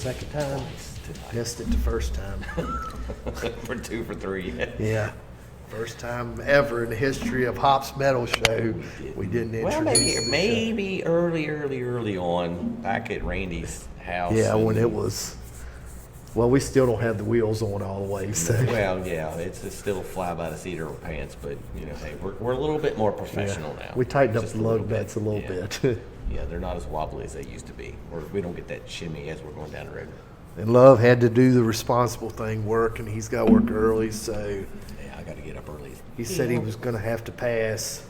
second time. Twice. Missed it the first time. We're 2 for 3. Yeah. First time ever in the history of Hop's Metal Show we didn't introduce Well, the show. maybe early on, back at Randy's house. Yeah, when it was. Well, we still don't have the wheels on all the way, so. Well, yeah, it's still fly by the seat of our pants, but hey, we're a little bit more professional now. We tightened up Just the lug beds a little bit. Yeah, they're not as wobbly as they used to be. We don't get that shimmy as we're going down the road. And Love had to do the responsible thing, work, and he's got to work early, so Yeah, I got to get up early. he said he was going to have to pass.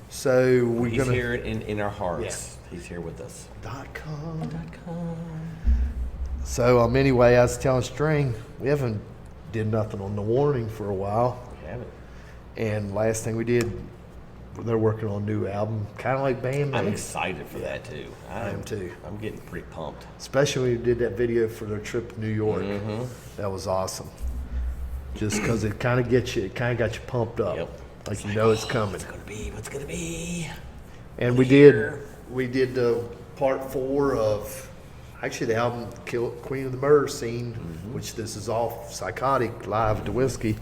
So we're He's going to. here in our hearts. He's here with us. .com. So anyway, I was telling String, we haven't did nothing on the warning for a while. We haven't. And last thing we did, they're working on a new album, kind of like Band I'm Aid. excited for that too. I am too. I'm getting pretty pumped. Especially when we did that video for their trip to New York. Mm-hmm. That was awesome. Just because it kind of gets you, it kind of got you pumped up. Yep. Like you know it's coming. What's gonna be? What's gonna be? And we did the part 4 of actually the album Queen of the Murder Scene, which this is off P.S.Y.C.H.O.T.I.C live to Whisky.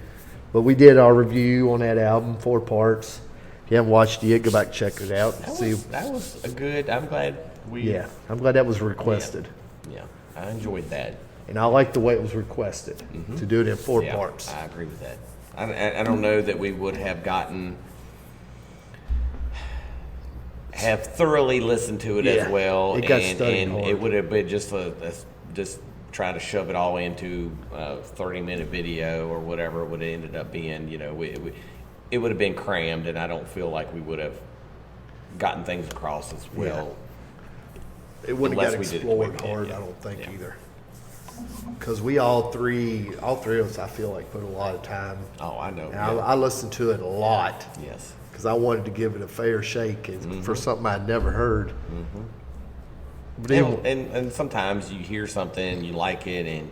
But we did our review on that album, 4 parts. If you haven't watched it yet, go back and check it out. That was a good. I'm glad we. Yeah, I'm glad that was requested. Yeah, I enjoyed that. And I like the way it was requested to do it in 4 Yeah, parts. I agree with that. I don't know that we would have thoroughly listened to it as Yeah, well, it got studied hard. it would have been just try to shove it all into a 30-minute video or whatever it would have ended up being. It would have been crammed, and I don't feel like we would have gotten things across as well. It wouldn't have got unless we did it the way explored we did, hard, yeah. I don't think, Yeah. either. Because we all three of us, I feel like, put a lot of time. Oh, I know. And Yeah. I listened to it a lot Yes. because I wanted to give it a fair shake for something I'd never heard. But anyway, And sometimes you hear something, you like it, and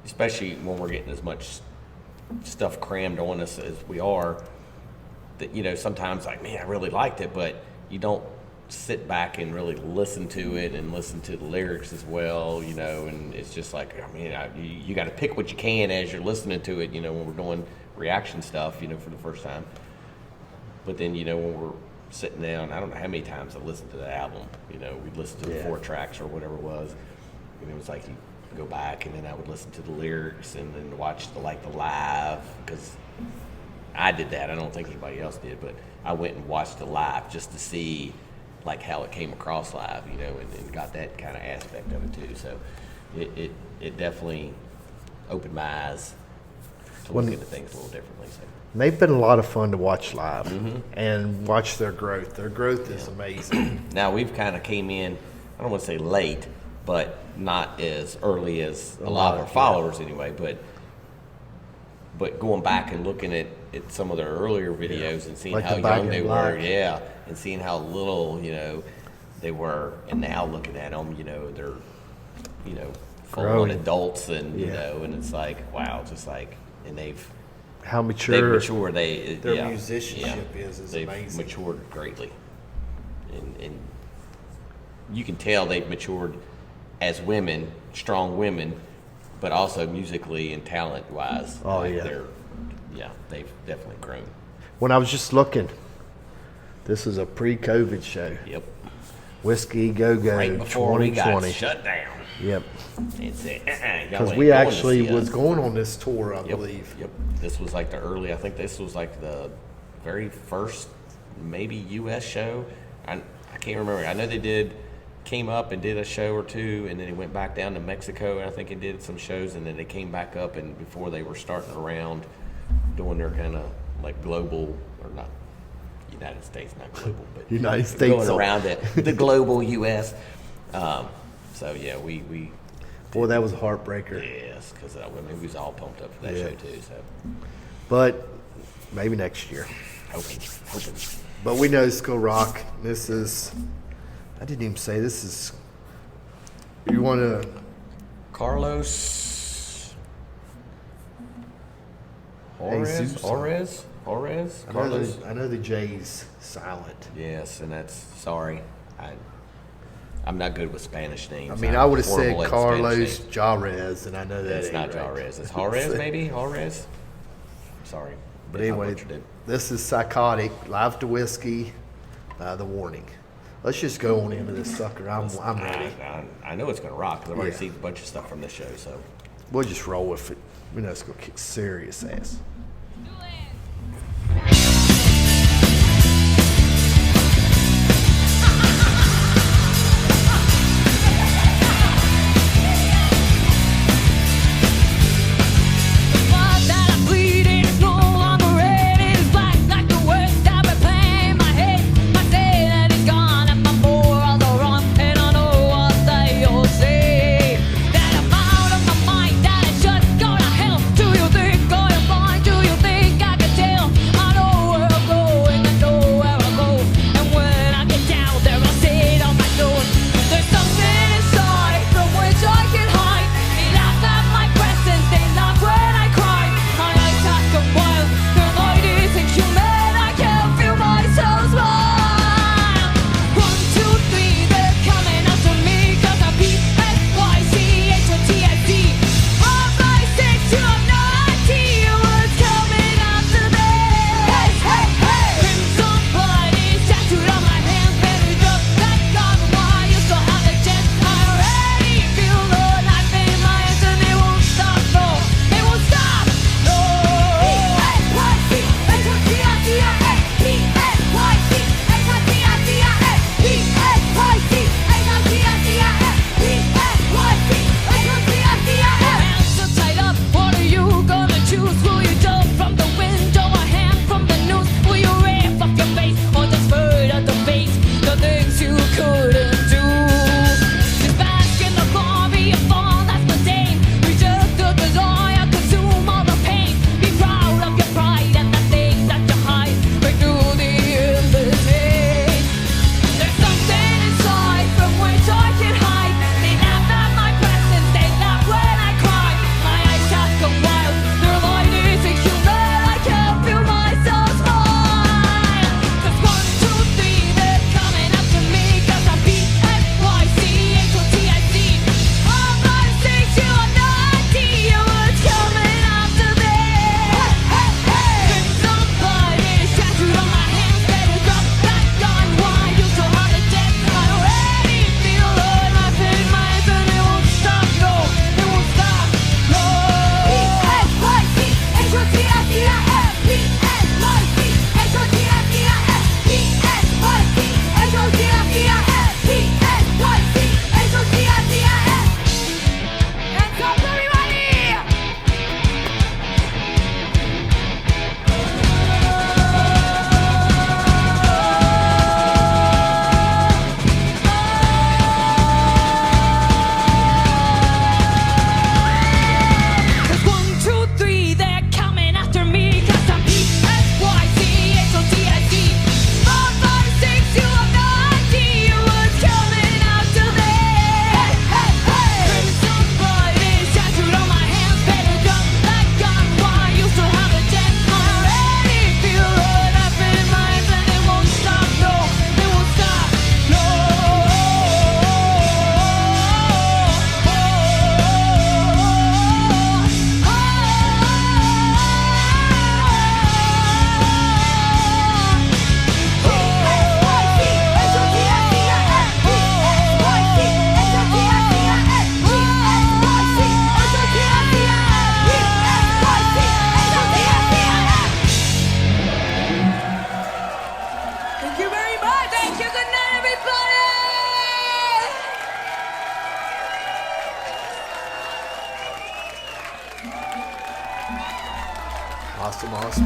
especially when we're getting as much stuff crammed on us as we are, that sometimes like, man, I really liked it, but you don't sit back and really listen to it and listen to the lyrics as well, and it's just like, I mean, you got to pick what you can as you're listening to it, when we're doing reaction stuff, for the first time. But then, when we're sitting down, I don't know how many times I listened to the album, we listened to the 4 tracks or whatever it was, and it was like you go back and then I would listen to the lyrics and then watch the live, because I did that. I don't think anybody else did, but I went and watched the live just to see like how it came across live, and got that kind of aspect of it too. So it definitely opened my eyes to look into things a little differently. So they've been a lot of fun to watch live and watch their growth. Their growth is amazing. now we've kind of came in, I don't want to say late, but not as early as a lot of our followers anyway, but going back and looking at some of their earlier videos and seeing Like how the Back young in they Black. were, and seeing how little, they were, and now looking at them, they're, full-on Growing. adults, and and it's like, wow, just like, and they've How mature matured. their musicianship is they've amazing. matured greatly, and you can tell they've matured as women, strong women, but also musically and talent wise. Oh, yeah. They've definitely grown. When I was just looking, this is a pre-COVID show. Yep. Whisky GOGO Right before we got 2020. shut down. Yep. It said, Because we actually was going on this tour, I believe. Yep. This was like I think this was like the very first maybe U.S. show. I can't remember. I know they came up and did a show or two, and then they went back down to Mexico, and I think they did some shows, and then they came back up, and before they were starting around doing their kind of like global, or not United States, not global, but United States. going around the global U.S. So yeah, we Boy, that was a heartbreaker. yes, because we was all pumped up for that show too. So But maybe next year. hoping. But we know it's going to rock. This is, I didn't even say this is, you want to, Carlos Jesus. Orez. Carlos. I know the J's silent. Yes, and that's sorry. I'm not good with Spanish names. I mean, I'm I would have said horrible at Spanish Carlos names. Jarez, and I know that It's ain't not right. Jarez. It's Jarez, maybe? Jarez? Sorry. But I anyway, butchered it. this is Psychotic, Live to Whiskey, The Warning. Let's just go on into this sucker. I'm ready. I know it's going to rock because I've already Yeah. seen a bunch of stuff from this show. So We'll just roll with it. We know it's going to kick serious ass.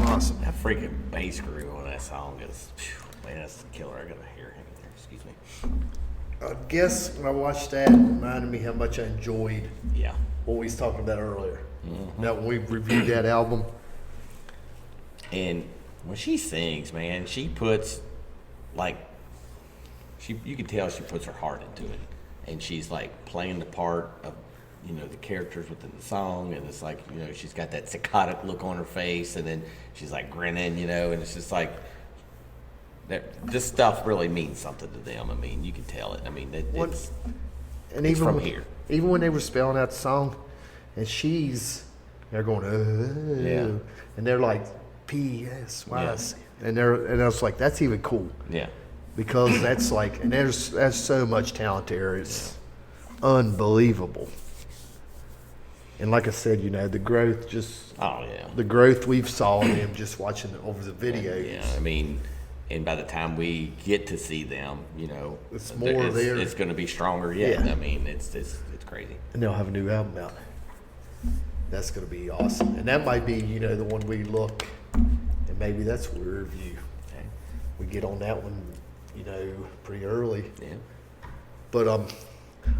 Awesome. That freaking bass groove on that song is, man, that's the killer. I gotta hear him there. Excuse me. I guess when I watched that, it reminded me how much I enjoyed Yeah. what we was talking about earlier. That when we reviewed that album. And when she sings, man, she puts you can tell she puts her heart into it, and she's like playing the part of the characters within the song, and it's like she's got that psychotic look on her face, and then she's like grinning, and it's just like this stuff really means something to them. I mean, you can tell it. I mean, it's And it's even from when, here. even when they were spelling out the song, and they're going, Yeah. and they're like P.S.Y.C.H.O.T.I.C, and I was like, that's even cool Yeah. because that's like, and there's so much talent there. It's unbelievable. And like I said, the growth Oh yeah. the growth we've saw in them just watching over the videos. Yeah. I mean, and by the time we get to see them, It's more there. It's going to be stronger yet. Yeah. I mean, it's crazy. And they'll have a new album out. That's going to be awesome. And that might be, the one we look, and maybe that's what we review. Okay. We get on that one, pretty early. Yeah. But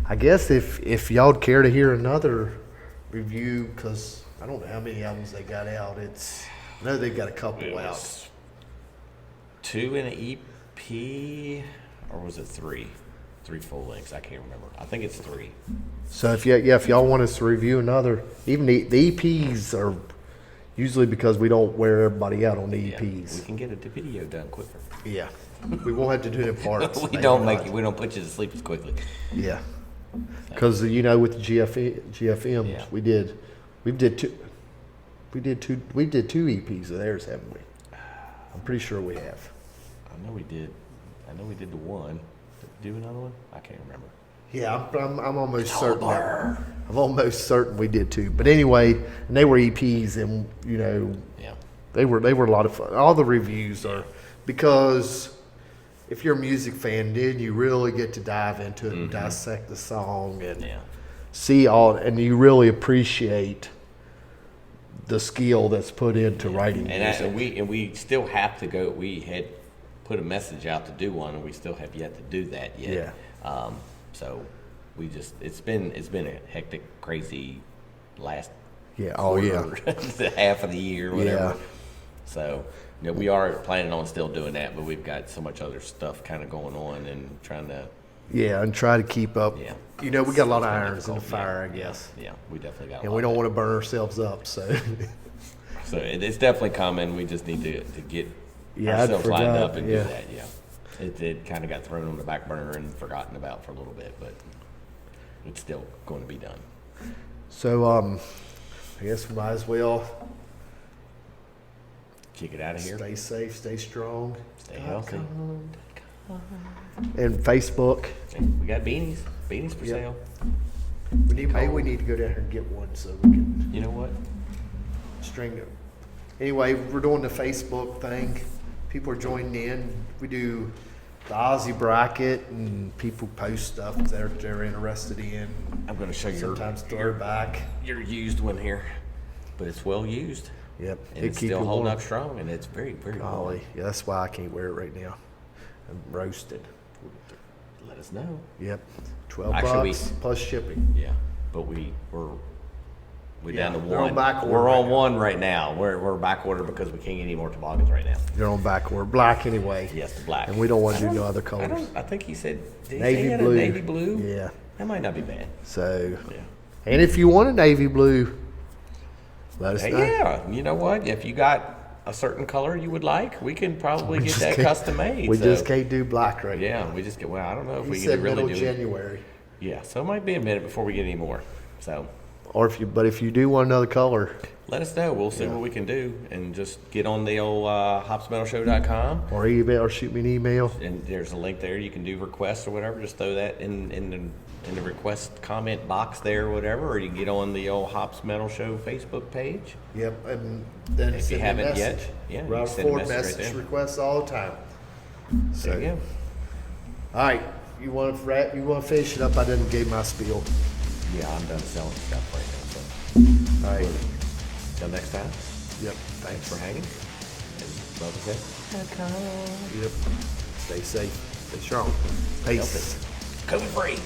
I guess if y'all would care to hear another review, because I don't know how many albums they got out. I know they've got a couple It out. was 2 in an EP, or was it 3? 3 full lengths. I can't remember. I think it's 3. So if y'all want us to review another, even the EPs are usually because we don't wear everybody out on the Yeah. EPs. We can get a video done quicker. Yeah, we won't have to do it in parts. we maybe don't not. we don't put you to sleep as quickly. Yeah, because with the GFMs, Yeah. we did two EPs of theirs, haven't we? I'm pretty sure we have. I know we did the one. Did we do another one? I can't remember. Yeah, I'm almost certain. I'm almost certain we did too. But anyway, and they were EPs, and Yeah. they were a lot of fun. All the reviews are, because if you're a music fan, then you really get to dive into it and dissect the song and Yeah. see and you really appreciate the skill that's put into writing music. And we still have to go. We had put a message out to do one, and we still have yet to do that yet. Yeah. So it's been a hectic, crazy last Yeah. quarter, half of the year, whatever. Yeah. So we are planning on still doing that, but we've got so much other stuff kind of going on and trying to. Yeah, and try to keep up. Yeah. We got a lot of It's been irons in the difficult. fire, Yeah. I guess. Yeah, we definitely got. And we don't want to burn ourselves up, so. So it's definitely coming. We just need to get Yeah, I'd ourselves lined forgot, up and yeah. do that. Yeah, it kind of got thrown on the back burner and forgotten about for a little bit, but it's still going to be done. So, I guess we might as well Kick it out of here. stay safe, stay strong. Stay healthy. And Facebook. And we got beanies for Yep. sale. Maybe we need to go down here and get one so we can You know what? string it. Anyway, we're doing the Facebook thing. People are joining in. We do the Aussie bracket, and people post stuff they're interested in. I'm going to show you Sometimes throwback. your used one here, but it's well used. Yep. And it's still holding up strong, and it's very, very warm. Golly, yeah, that's why I can't wear it right now. I'm roasted. Let us know. Yep. $12 Actually, plus shipping. Yeah, but we're Yeah, down to they're on one. back order We're right on now. one right now. We're back order because we can't get any more toboggans right now. They're on back. We're black anyway. Yes, the black. And we don't want to do no other colors. I think he said did he say Navy he had a blue. navy blue. Yeah. That might not be bad. So, Yeah. and if you want a navy blue, let us Hey, know. yeah, you know what? If you got a certain color you would like, we can probably get just that can't- custom made. We so- just can't do black right now. Yeah, we just get. Well, I don't know if He we said can really middle do it. January. Yeah, so it might be a minute before we get any more. So Or if you do want another color, let us know. We'll see what we can do, and just get on the old hopsmetalshow.com. or email, or shoot me an email. And there's a link there. You can do requests or whatever. Just throw that in the request comment box there or whatever. Or you can get on the old Hops Metal Show Facebook page. Yep, and then If you send me a haven't message. yet, yeah, you Robert send a Ford message right message there. requests all the time. So, There you go. all right, you want to finish it up? I didn't give my spiel. Yeah, I'm done selling stuff right now. So All right. until next time, Yep. thanks for hanging. And love is it. Yep. Stay safe. Stay strong. Peace. COVID free.